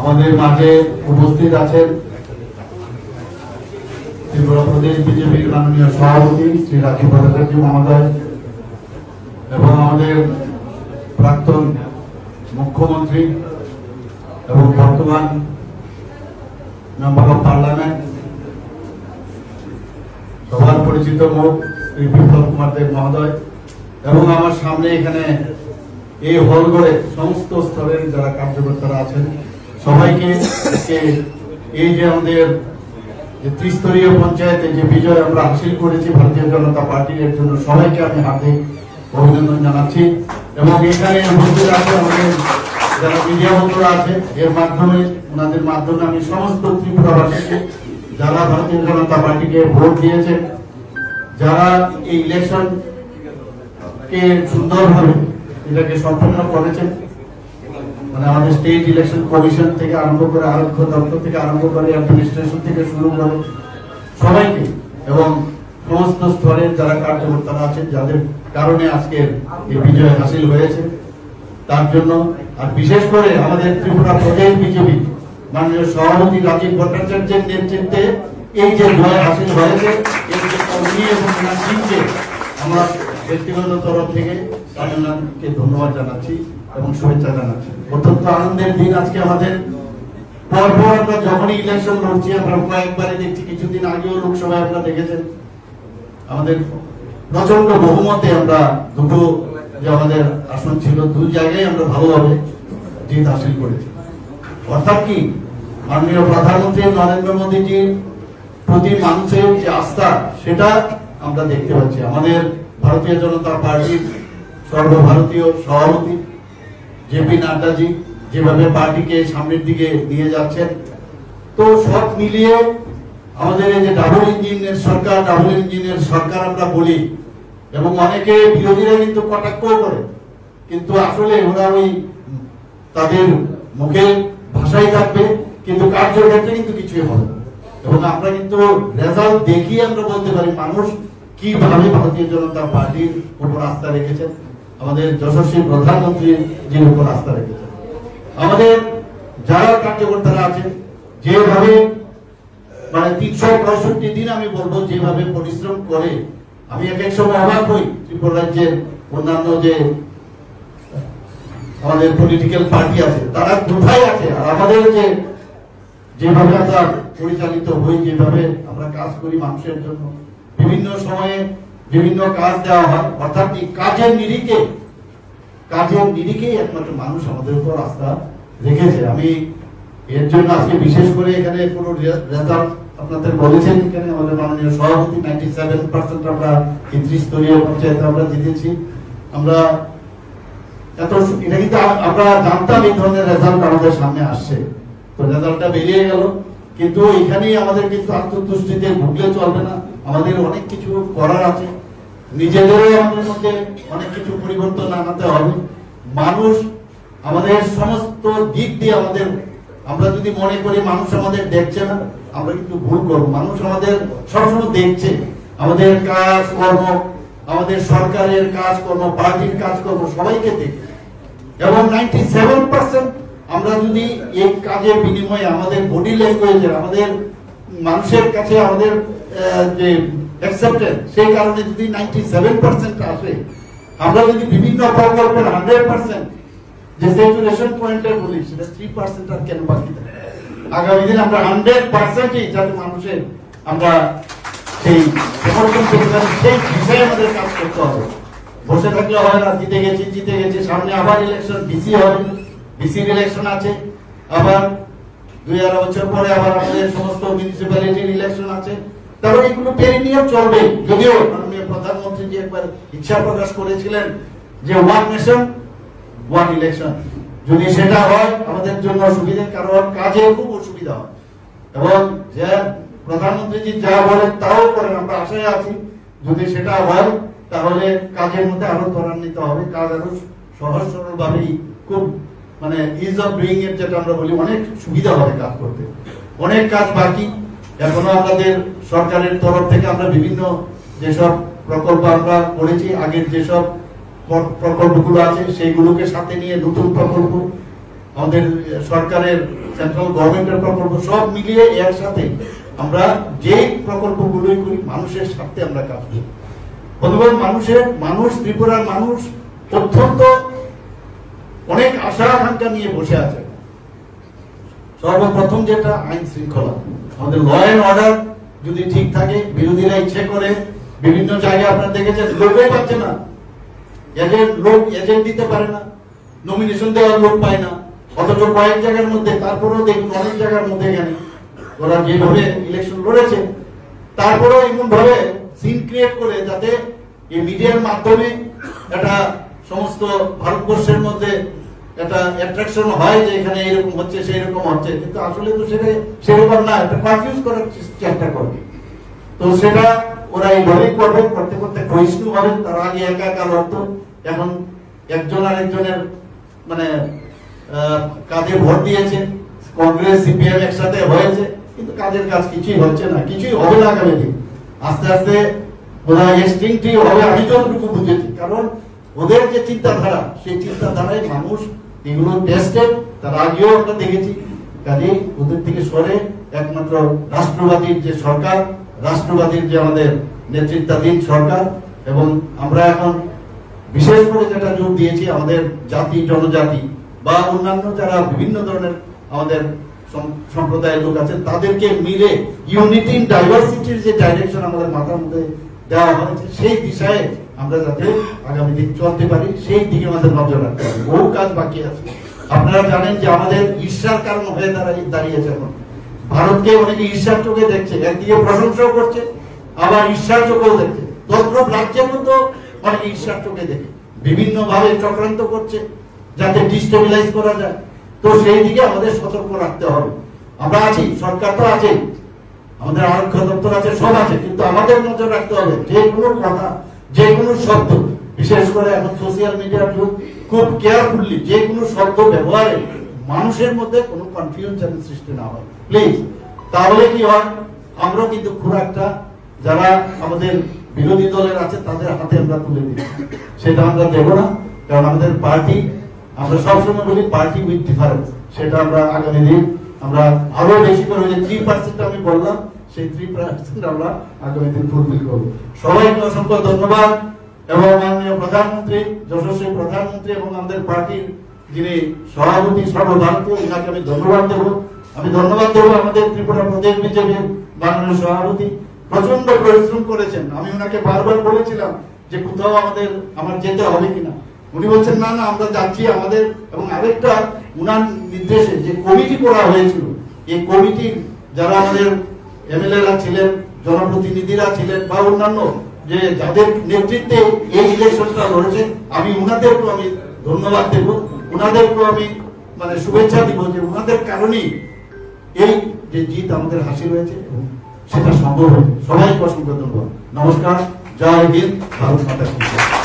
আমাদের মাঝে উপস্থিত আছেন ত্রিপুরা প্রদেশ বিজেপির মাননীয় সভাপতি শ্রী রাজীব ভট্টাচার্য মহোদয় এবং আমাদের প্রাক্তন মুখ্যমন্ত্রী এবং বর্তমান মেম্বার অফ পার্লামেন্ট সবার পরিচিত মুখ শ্রী বিপ্লব কুমার দেব মহোদয় এবং আমার সামনে এখানে এই হল ঘরে সমস্ত স্তরের যারা কার্যকর্তারা আছেন সবাইকে এই যে আমাদের ত্রিস্তরীয় পঞ্চায়েতে যে বিজয় আমরা হাসিল করেছি ভারতীয় জনতা পার্টির এর জন্য সবাইকে আমি হার্দিক অভিনন্দন জানাচ্ছি এবং এখানে উপস্থিত আছে আমাদের যারা মিডিয়া বন্ধুরা আছে এর মাধ্যমে ওনাদের মাধ্যমে আমি সমস্ত ত্রিপুরাবাসীকে যারা ভারতীয় জনতা পার্টিকে ভোট দিয়েছেন যারা এই ইলেকশন কে সুন্দরভাবে এটাকে সম্পন্ন করেছেন মানে আমাদের স্টেট ইলেকশন কমিশন থেকে আরম্ভ করে আরক্ষা দপ্তর থেকে আরম্ভ করে অ্যাডমিনিস্ট্রেশন থেকে শুরু করে সবাইকে এবং সমস্ত স্তরের যারা কার্যকর্তারা আছেন যাদের কারণে আজকের এই বিজয় হাসিল হয়েছে তার জন্য আর বিশেষ করে আমাদের ত্রিপুরা প্রদেশ বিজেপি মাননীয় সভাপতি রাজীব ভট্টাচার্যের নেতৃত্বে এই যে জয় হাসিল হয়েছে এই যে কর্মী এবং টিমকে আমরা ব্যক্তিগত তরফ থেকে তামিলনাড়ুকে ধন্যবাদ জানাচ্ছি এবং শুভেচ্ছা জানাচ্ছি। অত্যন্ত আনন্দের দিন আজকে আমাদের। পরপর আমরা যখনই ইলেকশন লড়ছি আমরা কয়েকবারে দেখছি, কিছুদিন আগেও লোকসভায় আমরা দেখেছেন আমাদের প্রচন্ড বহুমতে আমরা দুটো যে আমাদের আসন ছিল দুই জায়গায় আমরা ভালোভাবে জিত হাসিল করেছি। অর্থাৎ কি মাননীয় প্রধানমন্ত্রী নরেন্দ্র মোদীজির প্রতি মানুষের যে আস্থা সেটা আমরা দেখতে পাচ্ছি। আমাদের ভারতীয় জনতা পার্টির সর্বভারতীয় সভাপতি জেপি নাড্ডাজি যেভাবে পার্টিকে সামনের দিকে নিয়ে যাচ্ছেন, তো সব মিলিয়ে আমাদের এই যে ডাবল ইঞ্জিনের সরকার আমরা বলি এবং অনেকে বিরোধীরা কিন্তু কটাক্ষ করে, কিন্তু আসলে ওরা ওই তাদের মুখে ভাষাই থাকবে কিন্তু কার্যক্ষেত্রে কিন্তু কিছুই হবে। এবং আমরা কিন্তু রেজাল্ট দেখিয়ে আমরা বলতে পারি মানুষ কিভাবে ভারতীয় জনতা পার্টির উপর আস্থা রেখেছেন, আমাদের যশস্বী প্রধানমন্ত্রীর যে উপর আস্থা রেখেছেন। আমাদের যারা কার্যকর্তারা আছেন যেভাবে মানে 365 দিন আমি বলবো যেভাবে পরিশ্রম করে, আমি এক সময় অবাক হই ত্রিপুরা রাজ্যের অন্যান্য যে আমাদের পলিটিক্যাল পার্টি আছে তারা কোথায় আছে, আর আমাদের যেভাবে আমরা পরিচালিত হই, যেভাবে আমরা কাজ করি মানুষের জন্য, বিভিন্ন সময়ে বিভিন্ন কাজ দেওয়া হয়, অর্থাৎ কাজের নিরিখে একমাত্র মানুষ আমাদের উপর আস্থা রেখেছে। আমি এর জন্য আজকে বিশেষ করে এখানে কোনো রেজাল্ট আপনাদের বলেছেন, এখানে আমাদের মাননীয় সভাপতি 97% আমরা ত্রিস্তরীয় পঞ্চায়েতে আমরা জিতেছি। আমরা এটা কিন্তু আমরা জানতাম এই ধরনের রেজাল্ট আমাদের সামনে আসছে, তো রেজাল্টটা বেরিয়ে গেল। কিন্তু এখানেই আমাদের কিন্তু আত্মতুষ্টিতে ভুগলে চলবে না, আমাদের অনেক কিছু করার আছে, নিজেদেরও আমাদের মধ্যে অনেক কিছু পরিবর্তন আনাতে হবে। মানুষ আমাদের সমস্ত দিক দিয়ে আমরা যদি মনে করি মানুষ আমাদের দেখছে না, আমরা কিন্তু ভুল করবো। মানুষ আমাদের সবসময় দেখছে, আমাদের কাজকর্ম, আমাদের সরকারের কাজকর্ম, পার্টির কাজকর্ম সবাইকে দেখছে এবং 97% আমরা যদি এই কাজের বিনিময়ে আমাদের বডি ল্যাঙ্গুয়েজের, আমাদের মানুষের কাছে আমাদের যে অ্যাকসেপ্টেন্স, সেই কারণে যদি 97% আসে, আমরা যদি বিভিন্ন প্রকল্পের 100% যে স্যাচুরেশন পয়েন্টের বলি সেটা 3% আর কেন বাকি থাকে। আগামী দিন আমরা 100%ই যাতে মানুষের আমরা সেই সেই বিষয়ে আমাদের কাজ করতে হবে। বসে থাকলে হয় না, জিতে গেছি, সামনে আবার ইলেকশন, বিসি হবে, বিসির ইলেকশন আছে, আবার 2-2.5 বছর পরে আবার আমাদের সমস্ত মিউনিসিপ্যালিটির ইলেকশন আছে, তারপর এগুলো পেরে নিয়ে চলবে। যদিও মাননীয় প্রধানমন্ত্রী যে একবার ইচ্ছা প্রকাশ করেছিলেন যে ওয়ান নেশন ওয়ান ইলেকশন, যদি সেটা হয় আমাদের জন্য সুবিধা, কারণ কাজে খুব অসুবিধা হয় এবং যে প্রধানমন্ত্রী যা বলেন তাও করেন, আমরা আশায় আছি যদি সেটা হয় তাহলে কাজের মধ্যে আরো ত্বরান্বিত হবে, কাজ আরো সহজ সরল ভাবেই খুব মানে ইজ অফ ডুইং এর যেটা আমরা বলি অনেক সুবিধা হবে কাজ করতে। অনেক কাজ বাকি এখনো আমাদের সরকারের তরফ থেকে আমরা বিভিন্ন যেসব প্রকল্প আমরা করেছি, আগের যেসব প্রকল্পগুলো আছে সেইগুলোকে সাথে নিয়ে নতুন প্রকল্প আমাদের সরকারের সেন্ট্রাল গভর্নমেন্টের প্রকল্প সব মিলিয়ে একসাথে আমরা যে প্রকল্পগুলোই করি মানুষের স্বার্থে আমরা কাজ করি। বন্ধুগণ, মানুষ ত্রিপুরার মানুষ অত্যন্ত অনেক আশা আকাঙ্ক্ষা নিয়ে বসে আছে। সর্বপ্রথম যেটা আইন শৃঙ্খলা, আমাদের ল এন্ড অর্ডার যদি ঠিক থাকে, বিরোধীরা ইচ্ছে করে বিভিন্ন জায়গায় আপনারা দেখেছেন লোকই পাচ্ছে না, এজেন্ট দিতে পারে না, নমিনেশন দেওয়ার লোক পায় না, অথচ কয়েক জায়গার মধ্যে তারপরেও দেখুন অনেক জায়গার মধ্যে এখানে ওরা যেভাবে ইলেকশন লড়েছে তারপরেও এমন ভাবে সিন ক্রিয়েট করে যাতে এই মিডিয়ার মাধ্যমে একটা সমস্ত ভারতবর্ষের মধ্যে একটা অ্যাট্রাকশন হয় যে এখানে এরকম হচ্ছে সেই রকম হচ্ছে, কিন্তু আসলে তো সেরকম না, একটা কনফিউজ করার চেষ্টা করবে। তো সেটা ওরা এইভাবেই করবে, করতে করতে ক্ষয়িষ্ণু হবে। তার আগে একা একা লড়ত, এখন একজন আরেকজনের মানে কাজে ভোট দিয়েছে, কংগ্রেস সিপিএম একসাথে হয়েছে, কিন্তু কাজের কাজ কিছুই হচ্ছে না, কিছুই হবে না আগামী দিন। আস্তে আস্তে ওরা এক্সটিংক্টই হবে, আমি যতটুকু বুঝেছি। কারণ ওদের যে চিন্তাধারা, সেই চিন্তাধারায় মানুষ এগুলো টেস্টেড, তার আগেও আমরা দেখেছি। কাজে ওদের থেকে সরে একমাত্র রাষ্ট্রবাদীর যে সরকার, রাষ্ট্রবাদীর যে আমাদের নেতৃত্বাধীন সরকার, এবং আমরা এখন বিশেষ করে যেটা জোর দিয়েছি আমাদের জাতি জনজাতি বা অন্যান্য যারা বিভিন্ন ধরনের আমাদের সম্প্রদায়ের লোক আছে তাদেরকে মিলে ইউনিটি ইন ডাইভার্সিটির যে ডাইরেকশন আমাদের মাথার মধ্যে দেওয়া হয়েছে, সেই দিশায় আমরা যাতে আগামী দিন চলতে পারি সেই দিকে আমাদের নজর রাখতে হবে। বহু কাজ বাকি আছে। আপনারা জানেন যে আমাদের ঈর্ষার কারণ হয়ে দাঁড়িয়েছে এখন ভারতকে অনেকে ঈর্ষার চোখে দেখছে, একদিকে প্রশংসাও করছে আবার ঈর্ষার চোখেও দেখছে। তন্ত্র রাজ্যের মতো অনেক ঈর্ষার চোখে দেখে বিভিন্ন ভাবে চক্রান্ত করছে যাতে ডিস্টেবিলাইজ করা যায়। তো সেই দিকে আমাদের সতর্ক রাখতে হবে। আমরা আছি, সরকার তো আছে, আমাদের আরক্ষা দপ্তর আছে, সব আছে, কিন্তু আমাদের নজর রাখতে হবে যে কোনো কথা, যে কোনো শব্দ, বিশেষ করে এখন সোশ্যাল মিডিয়ার যুগ, খুব কেয়ারফুলি যে কোনো শব্দ ব্যবহারে মানুষের মধ্যে কোনো কনফিউশন সৃষ্টি না হয় প্লিজ। তাহলে কি হয়, আমরা কিন্তু খুব একটা যারা আমাদের বিরোধী দলের আছে তাদের হাতে আমরা তুলে দিই, সেটা আমরা দেবো না। কারণ আমাদের পার্টি, আমরা সবসময় বলি পার্টি উইথ ডিফারেন্স, সেটা আমরা আগামী দিন আমরা আরো বেশি করে, যে 3% আমি বললাম সেই 3% আমরা আগামী দিন ফুলফিল করবো। সবাইকে অসংখ্য ধন্যবাদ। এবং মাননীয় প্রধানমন্ত্রী, যশস্বী প্রধানমন্ত্রী এবং আমাদের পার্টির যিনি সভাপতি সর্বভারতীয়, ওনাকে আমি ধন্যবাদ দেবো। আমি ধন্যবাদ দেবো আমাদের ত্রিপুরা প্রদেশ বিজেপির মাননীয় সভাপতি, প্রচন্ড পরিশ্রম করেছেন। আমি ওনাকে বারবার বলেছিলাম যে কোথাও আমার যেতে হবে কিনা, উনি বলছেন না না আমরা যাচ্ছি। আমাদের এবং আরেকটা উনার নির্দেশে যে কমিটি করা হয়েছিল, এই কমিটির যারা আমাদের এমএলএরা ছিলেন, জনপ্রতিনিধিরা ছিলেন বা অন্যান্য যে যাদের নেতৃত্বে এই ইলেকশনটা লড়েছে, আমি উনাদেরকেও আমি ধন্যবাদ দেব, উনাদেরকেও আমি মানে শুভেচ্ছা দিব যে উনাদের কারণেই এই যে জিত আমাদের হাসিল হয়েছে এবং সেটা সম্ভব হয়েছে। সবাইকে অসংখ্য ধন্যবাদ। নমস্কার, জয় হিন্দ, ভারত মাতা কি জয়।